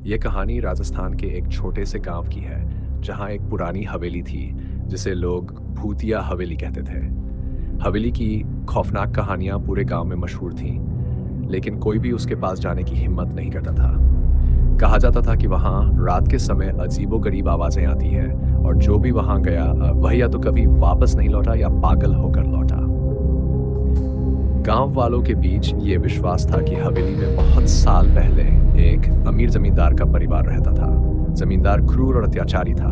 ये कहानी राजस्थान के एक छोटे से गांव की है, जहां एक पुरानी हवेली थी, जिसे लोग भूतिया हवेली कहते थे। हवेली की खौफनाक कहानियां पूरे गांव में मशहूर थीं, लेकिन कोई भी उसके पास जाने की हिम्मत नहीं करता था। कहा जाता था कि वहां रात के समय अजीबोगरीब आवाजें आती हैं, और जो भी वहां गया वह या तो कभी वापस नहीं लौटा या पागल होकर लौटा। गांव वालों के बीच ये विश्वास था कि हवेली में बहुत साल पहले एक अमीर जमींदार का परिवार रहता था। जमींदार क्रूर और अत्याचारी था।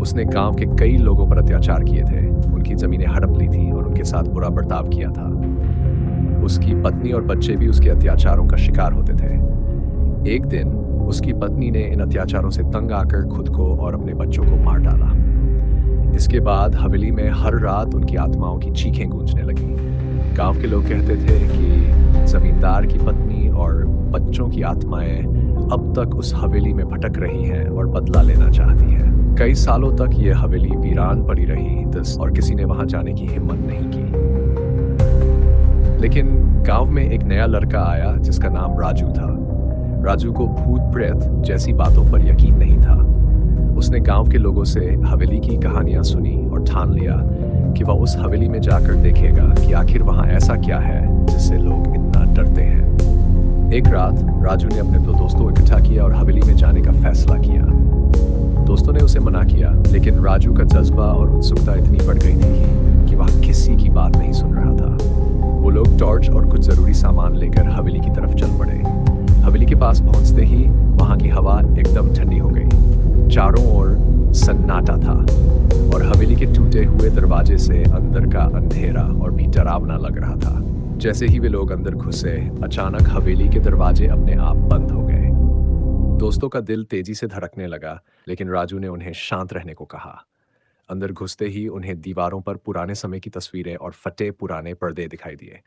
उसने गांव के कई लोगों पर अत्याचार किए थे, उनकी जमीनें हड़प ली थी और उनके साथ बुरा बर्ताव किया था। उसकी पत्नी और बच्चे भी उसके अत्याचारों का शिकार होते थे। एक दिन उसकी पत्नी ने इन अत्याचारों से तंग आकर खुद को और अपने बच्चों को मार डाला। इसके बाद हवेली में हर रात उनकी आत्माओं की चीखें गूंजने लगी। गांव के लोग कहते थे कि जमींदार की पत्नी और बच्चों की आत्माएं अब तक उस हवेली में भटक रही हैं और बदला लेना चाहती हैं। कई सालों तक ये हवेली वीरान पड़ी रही और किसी ने वहां जाने की हिम्मत नहीं की। लेकिन गांव में एक नया लड़का आया जिसका नाम राजू था। राजू को भूत प्रेत जैसी बातों पर यकीन नहीं था। उसने गांव के लोगों से हवेली की कहानियां सुनी और ठान लिया कि वह उस हवेली में जाकर देखेगा कि आखिर वहां ऐसा क्या है जिससे लोग इतना डरते हैं। एक रात राजू ने अपने दो दोस्तों को इकट्ठा किया और हवेली में जाने का फैसला किया। दोस्तों ने उसे मना किया, लेकिन राजू का जज्बा और उत्सुकता इतनी बढ़ गई थी कि वह किसी की बात नहीं सुन रहा था। वो लोग टॉर्च और कुछ जरूरी सामान लेकर हवेली की तरफ चल पड़े। हवेली के पास पहुंचते ही वहां की हवा एकदम ठंडी हो गई। चारों ओर सन्नाटा था और हवेली के टूटे हुए दरवाजे से अंदर का अंधेरा और भी डरावना लग रहा था। जैसे ही वे लोग अंदर घुसे, अचानक हवेली के दरवाजे अपने आप बंद हो गए। दोस्तों का दिल तेजी से धड़कने लगा, लेकिन राजू ने उन्हें शांत रहने को कहा। अंदर घुसते ही उन्हें दीवारों पर पुराने समय की तस्वीरें और फटे पुराने पर्दे दिखाई दिए।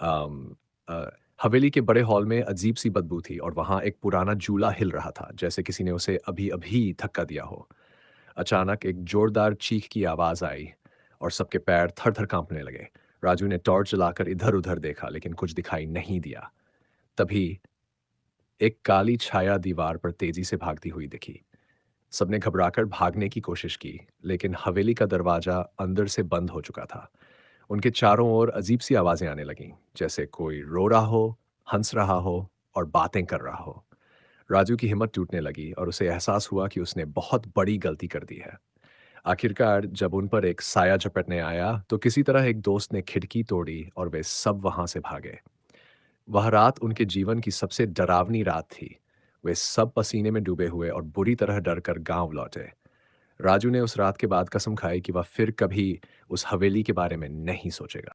अम, अ, हवेली के बड़े हॉल में अजीब सी बदबू थी और वहां एक पुराना जूला हिल रहा था, जैसे किसी ने उसे अभी अभी धक्का दिया हो। अचानक एक जोरदार चीख की आवाज आई और सबके पैर थर थर कांपने लगे। राजू ने टॉर्च जलाकर इधर उधर देखा, लेकिन कुछ दिखाई नहीं दिया। तभी एक काली छाया दीवार पर तेजी से भागती हुई दिखी। सबने घबराकर भागने की कोशिश की, लेकिन हवेली का दरवाजा अंदर से बंद हो चुका था। उनके चारों ओर अजीब सी आवाजें आने लगीं, जैसे कोई रो रहा हो, हंस रहा हो और बातें कर रहा हो। राजू की हिम्मत टूटने लगी और उसे एहसास हुआ कि उसने बहुत बड़ी गलती कर दी है। आखिरकार जब उन पर एक साया झपटने आया, तो किसी तरह एक दोस्त ने खिड़की तोड़ी और वे सब वहां से भागे। वह रात उनके जीवन की सबसे डरावनी रात थी। वे सब पसीने में डूबे हुए और बुरी तरह डर कर गांव लौटे। राजू ने उस रात के बाद कसम खाई कि वह फिर कभी उस हवेली के बारे में नहीं सोचेगा।